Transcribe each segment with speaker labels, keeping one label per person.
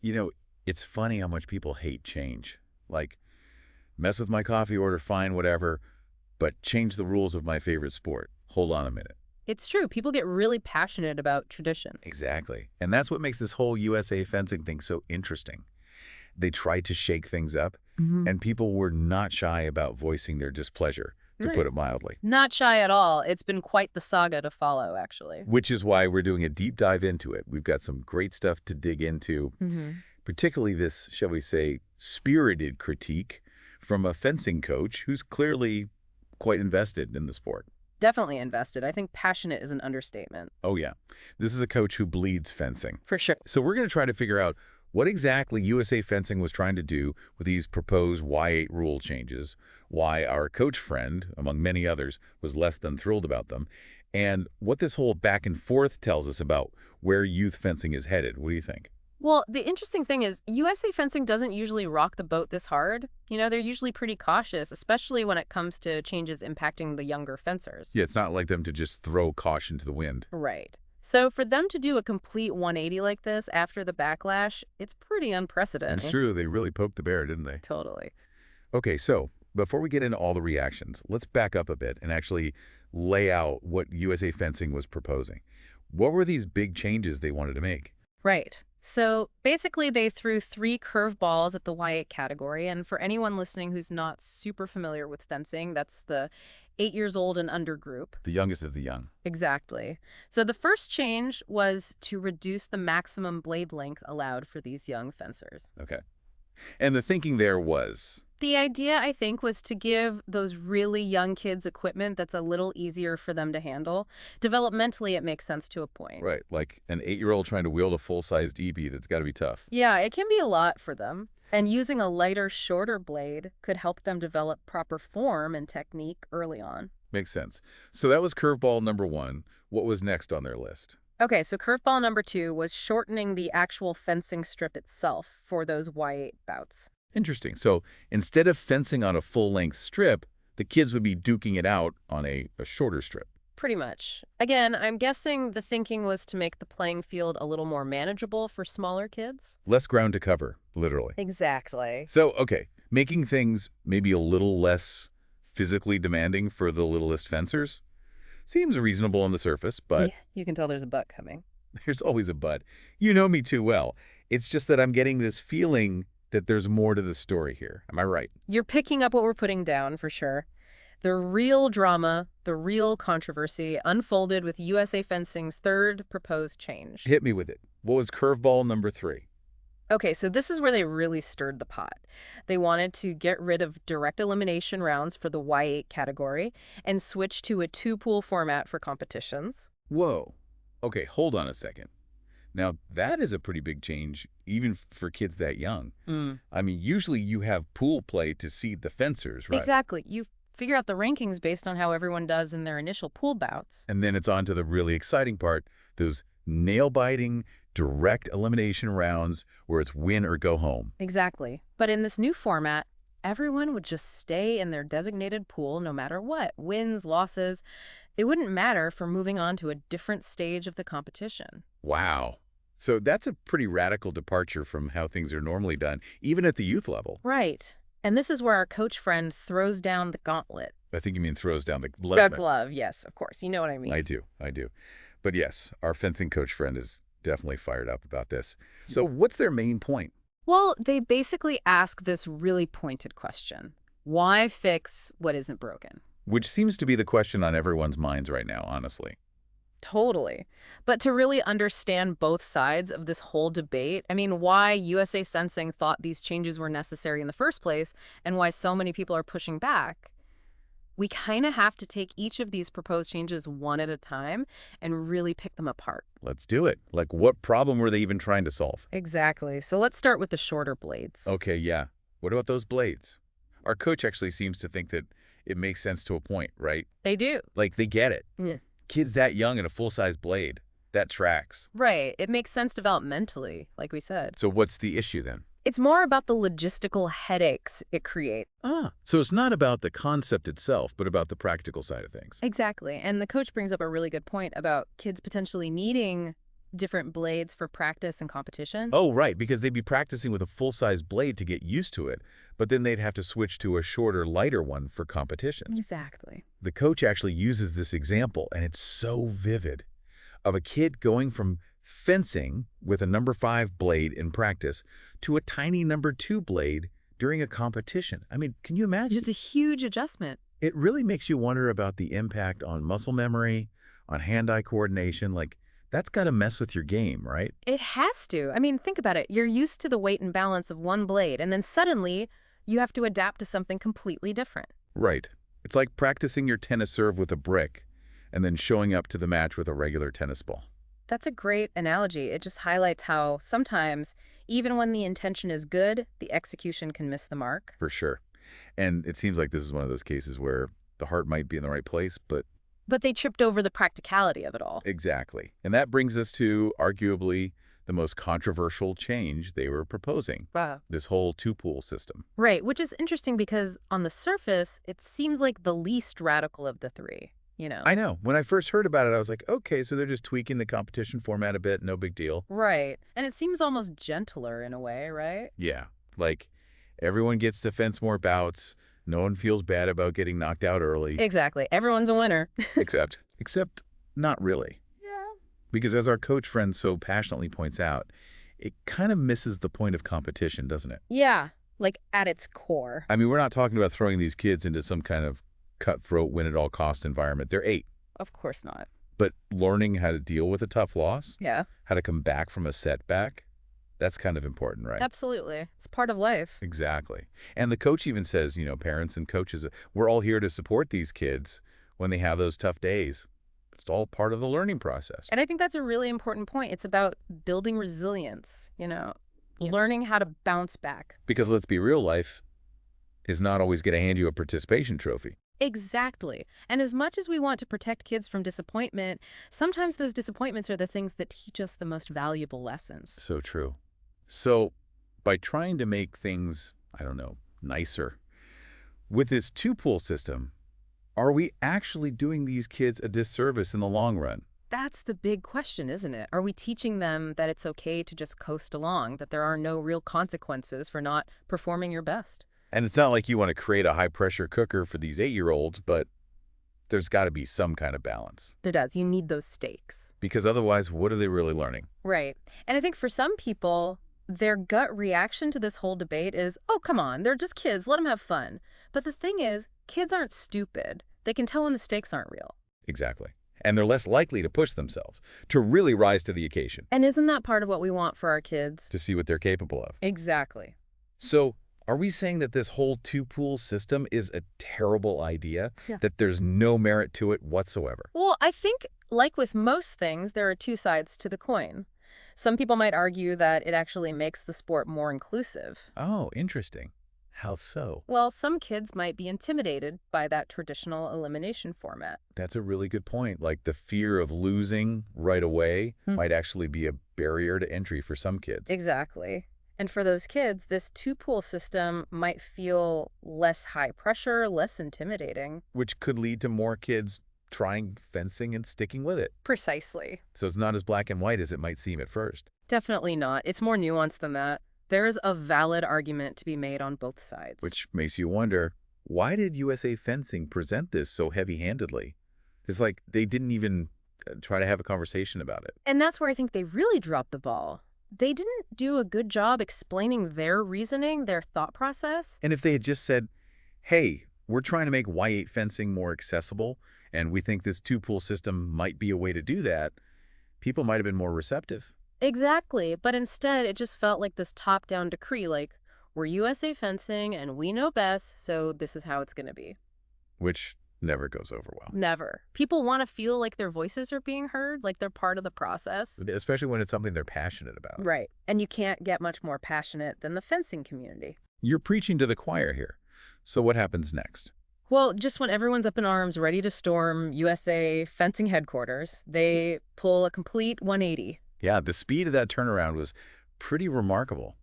Speaker 1: You know, it's funny how much people hate change. Like, mess with my coffee order, fine, whatever, but change the rules of my favorite sport. Hold on a minute.
Speaker 2: It's true. People get really passionate about tradition.
Speaker 1: Exactly. And that's what makes this whole USA fencing thing so interesting. They tried to shake things up,
Speaker 2: Hmm.
Speaker 1: and people were not shy about voicing their displeasure, to put
Speaker 2: Right.
Speaker 1: it mildly.
Speaker 2: Not shy at all. It's been quite the saga to follow, actually.
Speaker 1: Which is why we're doing a deep dive into it. We've got some great stuff to dig into,
Speaker 2: Hmm.
Speaker 1: particularly this, shall we say, spirited critique from a fencing coach who's clearly quite invested in the sport.
Speaker 2: Definitely invested. I think passionate is an understatement.
Speaker 1: Oh, yeah. This is a coach who bleeds fencing.
Speaker 2: For sure.
Speaker 1: So we're going to try to figure out what exactly USA Fencing was trying to do with these proposed Y8 rule changes, why our coach friend, among many others, was less than thrilled about them, and what this whole back and forth tells us about where youth fencing is headed. What do you think?
Speaker 2: Well, the interesting thing is USA Fencing doesn't usually rock the boat this hard. They're usually pretty cautious, especially when it comes to changes impacting the younger fencers.
Speaker 1: Yeah, it's not like them to just throw caution to the wind.
Speaker 2: Right. So for them to do a complete 180 like this after the backlash, it's pretty
Speaker 1: It's
Speaker 2: unprecedented.
Speaker 1: true, they really poked the bear, didn't they?
Speaker 2: Totally.
Speaker 1: Okay, so before we get into all the reactions, let's back up a bit and actually lay out what USA Fencing was proposing. What were these big changes they wanted to make?
Speaker 2: Right. So basically, they threw three curveballs at the Y8 category. And for anyone listening who's not super familiar with fencing, that's the 8 years old and under group.
Speaker 1: The youngest of the young.
Speaker 2: Exactly. So the first change was to reduce the maximum blade length allowed for these young fencers.
Speaker 1: Okay. And the thinking there was,
Speaker 2: The idea, I think, was to give those really young kids equipment that's a little easier for them to handle. Developmentally, it makes sense to a point.
Speaker 1: right, like an 8-year-old trying to wield a full-sized EB, that's got to be tough.
Speaker 2: Yeah, it can be a lot for them. And using a lighter, shorter blade could help them develop proper form and technique early on.
Speaker 1: Makes sense. So that was curveball number one. What was next on their list?
Speaker 2: Okay, so curveball number two was shortening the actual fencing strip itself for those Y8 bouts.
Speaker 1: Interesting. So instead of fencing on a full-length strip, the kids would be duking it out on a shorter strip.
Speaker 2: Pretty much. Again, I'm guessing the thinking was to make the playing field a little more manageable for smaller kids.
Speaker 1: Less ground to cover, literally.
Speaker 2: Exactly.
Speaker 1: So, okay, making things maybe a little less physically demanding for the littlest fencers seems reasonable on the surface, but
Speaker 2: Yeah, you can tell there's a butt coming.
Speaker 1: there's always a but. You know me too well. It's just that I'm getting this feeling that there's more to the story here. Am I right?
Speaker 2: You're picking up what we're putting down for sure. The real drama, the real controversy unfolded with USA Fencing's third proposed change.
Speaker 1: Hit me with it. What was curveball number three?
Speaker 2: Okay, so this is where they really stirred the pot. They wanted to get rid of direct elimination rounds for the Y8 category and switch to a two-pool format for competitions.
Speaker 1: Whoa. Okay, hold on a second. Now, that is a pretty big change, even for kids that young.
Speaker 2: Mm.
Speaker 1: I mean, usually you have pool play to seed the fencers, right?
Speaker 2: Exactly. You figure out the rankings based on how everyone does in their initial pool bouts.
Speaker 1: And then it's on to the really exciting part, those nail-biting, direct elimination rounds where it's win or go home.
Speaker 2: Exactly. But in this new format, everyone would just stay in their designated pool no matter what, wins, losses. It wouldn't matter for moving on to a different stage of the competition.
Speaker 1: Wow. So that's a pretty radical departure from how things are normally done, even at the youth level.
Speaker 2: Right. And this is where our coach friend throws down the gauntlet.
Speaker 1: I think you mean throws down the
Speaker 2: The
Speaker 1: glove.
Speaker 2: glove, yes, of course. You know what I mean.
Speaker 1: I do, I do. But yes, our fencing coach friend is definitely fired up about this. So what's their main point?
Speaker 2: Well, they basically ask this really pointed question. Why fix what isn't broken?
Speaker 1: Which seems to be the question on everyone's minds right now, honestly.
Speaker 2: Totally. But to really understand both sides of this whole debate, I mean, why USA Sensing thought these changes were necessary in the first place and why so many people are pushing back, we kind of have to take each of these proposed changes one at a time and really pick them apart.
Speaker 1: Let's do it. Like, what problem were they even trying to solve?
Speaker 2: Exactly. So let's start with the shorter blades.
Speaker 1: Okay, yeah. What about those blades? Our coach actually seems to think that it makes sense to a point, right?
Speaker 2: They do.
Speaker 1: Like, they get it.
Speaker 2: Yeah.
Speaker 1: Kids that young and a full-size blade. That tracks.
Speaker 2: Right. It makes sense developmentally, like we said.
Speaker 1: So what's the issue then?
Speaker 2: It's more about the logistical headaches it creates.
Speaker 1: So it's not about the concept itself, but about the practical side of things.
Speaker 2: Exactly. And the coach brings up a really good point about kids potentially needing Different blades for practice and competition?
Speaker 1: Oh, right, because they'd be practicing with a full-size blade to get used to it, but then they'd have to switch to a shorter, lighter one for competitions.
Speaker 2: Exactly.
Speaker 1: The coach actually uses this example, and it's so vivid, of a kid going from fencing with a number 5 blade in practice to a tiny number 2 blade during a competition. I mean, can you imagine?
Speaker 2: Just a huge adjustment.
Speaker 1: It really makes you wonder about the impact on muscle memory, on hand-eye coordination. Like, that's got to mess with your game, right?
Speaker 2: It has to. I mean, think about it. You're used to the weight and balance of one blade, and then suddenly you have to adapt to something completely different.
Speaker 1: Right. It's like practicing your tennis serve with a brick and then showing up to the match with a regular tennis ball.
Speaker 2: That's a great analogy. It just highlights how sometimes, even when the intention is good, the execution can miss the mark.
Speaker 1: For sure. And it seems like this is one of those cases where the heart might be in the right place, but
Speaker 2: But they tripped over the practicality of it all.
Speaker 1: exactly. And that brings us to arguably the most controversial change they were proposing,
Speaker 2: Wow.
Speaker 1: this whole two-pool system.
Speaker 2: Right, which is interesting because on the surface, it seems like the least radical of the three, you know?
Speaker 1: I know. When I first heard about it, I was like, okay, so they're just tweaking the competition format a bit, no big deal.
Speaker 2: Right. And it seems almost gentler in a way, right?
Speaker 1: Yeah, like everyone gets to fence more bouts. No one feels bad about getting knocked out early.
Speaker 2: Exactly. Everyone's a winner.
Speaker 1: Except not really.
Speaker 2: Yeah.
Speaker 1: Because as our coach friend so passionately points out, it kind of misses the point of competition, doesn't it?
Speaker 2: Yeah, like at its core.
Speaker 1: I mean, we're not talking about throwing these kids into some kind of cutthroat, win-at-all-cost environment. They're 8.
Speaker 2: Of course not.
Speaker 1: But learning how to deal with a tough loss,
Speaker 2: Yeah,
Speaker 1: how to come back from a setback, that's kind of important, right?
Speaker 2: absolutely. It's part of life.
Speaker 1: Exactly. And the coach even says, parents and coaches, we're all here to support these kids when they have those tough days. It's all part of the learning process.
Speaker 2: And I think that's a really important point. It's about building resilience, learning how to bounce back.
Speaker 1: Because let's be real, life is not always going to hand you a participation trophy.
Speaker 2: Exactly. And as much as we want to protect kids from disappointment, sometimes those disappointments are the things that teach us the most valuable lessons.
Speaker 1: So true. So by trying to make things, I don't know, nicer, with this two-pool system, are we actually doing these kids a disservice in the long run?
Speaker 2: That's the big question, isn't it? Are we teaching them that it's okay to just coast along, that there are no real consequences for not performing your best?
Speaker 1: And it's not like you want to create a high-pressure cooker for these 8-year-olds, but there's got to be some kind of balance.
Speaker 2: There does. You need those stakes.
Speaker 1: Because otherwise, what are they really learning?
Speaker 2: Right. And I think for some people, their gut reaction to this whole debate is, oh, come on, they're just kids. Let them have fun. But the thing is, kids aren't stupid. They can tell when the stakes aren't real.
Speaker 1: Exactly. And they're less likely to push themselves, to really rise to the occasion,
Speaker 2: And isn't that part of what we want for our kids?
Speaker 1: to see what they're capable of.
Speaker 2: Exactly.
Speaker 1: So are we saying that this whole two-pool system is a terrible idea?
Speaker 2: Yeah.
Speaker 1: That there's no merit to it whatsoever?
Speaker 2: Well, I think, like with most things, there are two sides to the coin. Some people might argue that it actually makes the sport more inclusive.
Speaker 1: Oh, interesting. How so?
Speaker 2: Well, some kids might be intimidated by that traditional elimination format.
Speaker 1: That's a really good point. Like the fear of losing right away might actually be a barrier to entry for some kids.
Speaker 2: Exactly. And for those kids, this two-pool system might feel less high pressure, less intimidating.
Speaker 1: Which could lead to more kids trying fencing and sticking with it.
Speaker 2: Precisely.
Speaker 1: So it's not as black and white as it might seem at first.
Speaker 2: Definitely not. It's more nuanced than that. There is a valid argument to be made on both sides.
Speaker 1: Which makes you wonder, why did USA Fencing present this so heavy-handedly? It's like they didn't even try to have a conversation about it.
Speaker 2: And that's where I think they really dropped the ball. They didn't do a good job explaining their reasoning, their thought process.
Speaker 1: And if they had just said, hey, we're trying to make Y8 fencing more accessible, and we think this two-pool system might be a way to do that, people might have been more receptive.
Speaker 2: Exactly. But instead, it just felt like this top-down decree, like, we're USA Fencing and we know best, so this is how it's going to be.
Speaker 1: Which never goes over well.
Speaker 2: Never. People want to feel like their voices are being heard, like they're part of the process.
Speaker 1: Especially when it's something they're passionate about.
Speaker 2: Right. And you can't get much more passionate than the fencing community.
Speaker 1: You're preaching to the choir here. So what happens next?
Speaker 2: Well, just when everyone's up in arms, ready to storm USA Fencing headquarters, they pull a complete 180.
Speaker 1: Yeah, the speed of that turnaround was pretty remarkable.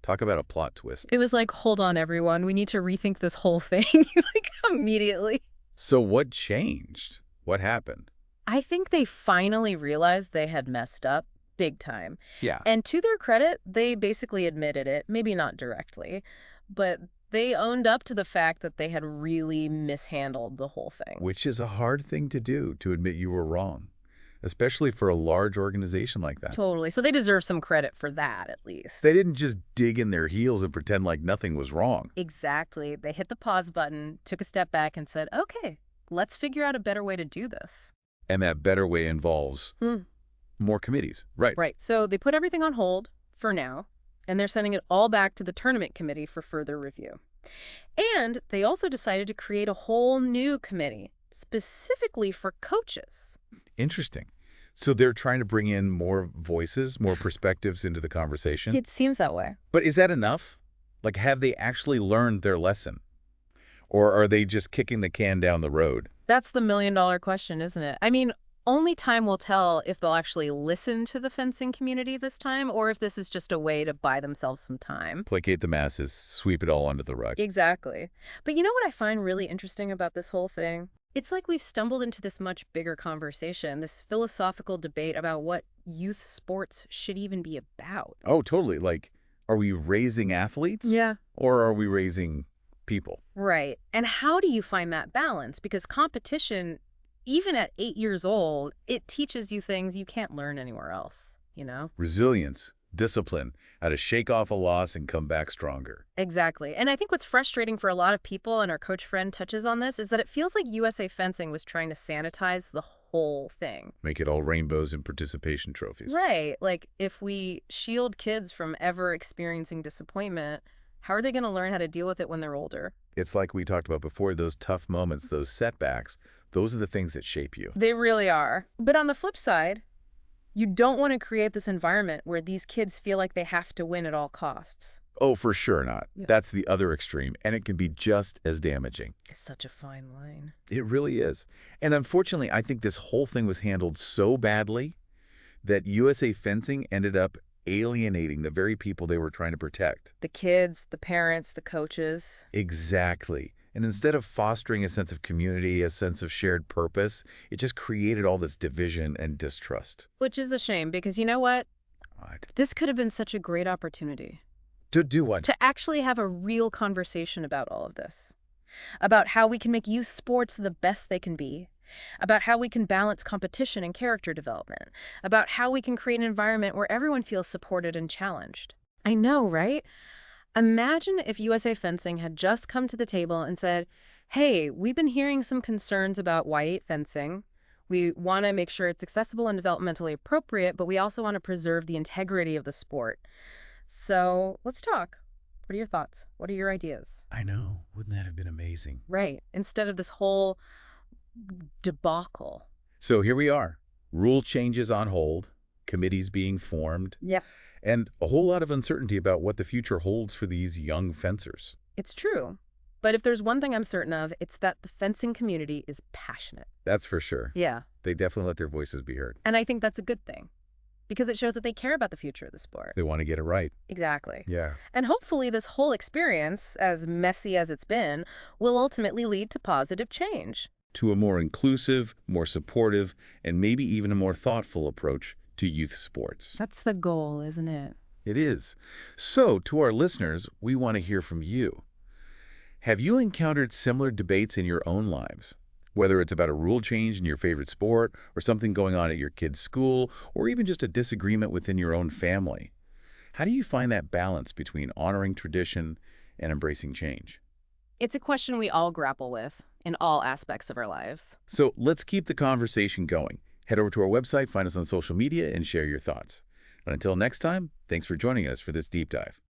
Speaker 1: Talk about a plot twist.
Speaker 2: It was like, hold on, everyone. We need to rethink this whole thing, like, immediately.
Speaker 1: So what changed? What happened?
Speaker 2: I think they finally realized they had messed up. big time.
Speaker 1: Yeah.
Speaker 2: And to their credit, they basically admitted it, maybe not directly, but they owned up to the fact that they had really mishandled the whole thing.
Speaker 1: Which is a hard thing to do, to admit you were wrong, especially for a large organization like that.
Speaker 2: Totally. So they deserve some credit for that, at least.
Speaker 1: They didn't just dig in their heels and pretend like nothing was wrong.
Speaker 2: Exactly. They hit the pause button, took a step back, and said, okay, let's figure out a better way to do this.
Speaker 1: And that better way involves more committees. Right.
Speaker 2: Right. So they put everything on hold for now, and they're sending it all back to the tournament committee for further review. And they also decided to create a whole new committee specifically for coaches.
Speaker 1: Interesting. So they're trying to bring in more voices, more perspectives into the conversation.
Speaker 2: It seems that way.
Speaker 1: But is that enough? Like, have they actually learned their lesson? Or are they just kicking the can down the road?
Speaker 2: That's the million-dollar question, isn't it? I mean, only time will tell if they'll actually listen to the fencing community this time, or if this is just a way to buy themselves some time.
Speaker 1: Placate the masses, sweep it all under the rug.
Speaker 2: Exactly. But you know what I find really interesting about this whole thing? It's like we've stumbled into this much bigger conversation, this philosophical debate about what youth sports should even be about.
Speaker 1: Oh, totally. Like, are we raising athletes?
Speaker 2: Yeah.
Speaker 1: Or are we raising people?
Speaker 2: Right. And how do you find that balance? Because competition, even at 8 years old, it teaches you things you can't learn anywhere else, you know?
Speaker 1: Resilience, discipline, how to shake off a loss and come back stronger.
Speaker 2: Exactly. And I think what's frustrating for a lot of people, and our coach friend touches on this, is that it feels like USA Fencing was trying to sanitize the whole thing.
Speaker 1: Make it all rainbows and participation trophies.
Speaker 2: Right. Like, if we shield kids from ever experiencing disappointment, how are they going to learn how to deal with it when they're older?
Speaker 1: It's like we talked about before, those tough moments, those setbacks, those are the things that shape you.
Speaker 2: They really are. But on the flip side, you don't want to create this environment where these kids feel like they have to win at all costs.
Speaker 1: Oh, for sure not.
Speaker 2: Yeah.
Speaker 1: That's the other extreme, and it can be just as damaging.
Speaker 2: It's such a fine line.
Speaker 1: It really is. And unfortunately, I think this whole thing was handled so badly that USA Fencing ended up alienating the very people they were trying to protect.
Speaker 2: The kids, the parents, the coaches.
Speaker 1: Exactly. And instead of fostering a sense of community, a sense of shared purpose, it just created all this division and distrust.
Speaker 2: Which is a shame, because you know what?
Speaker 1: What?
Speaker 2: This could have been such a great opportunity
Speaker 1: To do what?
Speaker 2: to actually have a real conversation about all of this. About how we can make youth sports the best they can be. About how we can balance competition and character development. About how we can create an environment where everyone feels supported and challenged. I know, right? Imagine if USA Fencing had just come to the table and said, hey, we've been hearing some concerns about Y8 fencing. We want to make sure it's accessible and developmentally appropriate, but we also want to preserve the integrity of the sport. So let's talk. What are your thoughts? What are your ideas?
Speaker 1: I know. Wouldn't that have been amazing?
Speaker 2: Right. Instead of this whole debacle.
Speaker 1: So here we are. Rule changes on hold, committees being formed,
Speaker 2: Yep.
Speaker 1: and a whole lot of uncertainty about what the future holds for these young fencers.
Speaker 2: It's true. But if there's one thing I'm certain of, it's that the fencing community is passionate.
Speaker 1: That's for sure.
Speaker 2: Yeah.
Speaker 1: They definitely let their voices be heard.
Speaker 2: And I think that's a good thing, because it shows that they care about the future of the sport.
Speaker 1: They want to get it right.
Speaker 2: Exactly.
Speaker 1: Yeah.
Speaker 2: And hopefully this whole experience, as messy as it's been, will ultimately lead to positive change.
Speaker 1: To a more inclusive, more supportive, and maybe even a more thoughtful approach to youth sports.
Speaker 2: That's the goal, isn't it?
Speaker 1: It is. So, to our listeners, we want to hear from you. Have you encountered similar debates in your own lives? Whether it's about a rule change in your favorite sport, or something going on at your kid's school, or even just a disagreement within your own family. How do you find that balance between honoring tradition and embracing change?
Speaker 2: It's a question we all grapple with in all aspects of our lives.
Speaker 1: So let's keep the conversation going. Head over to our website, find us on social media, and share your thoughts. And until next time, thanks for joining us for this deep dive.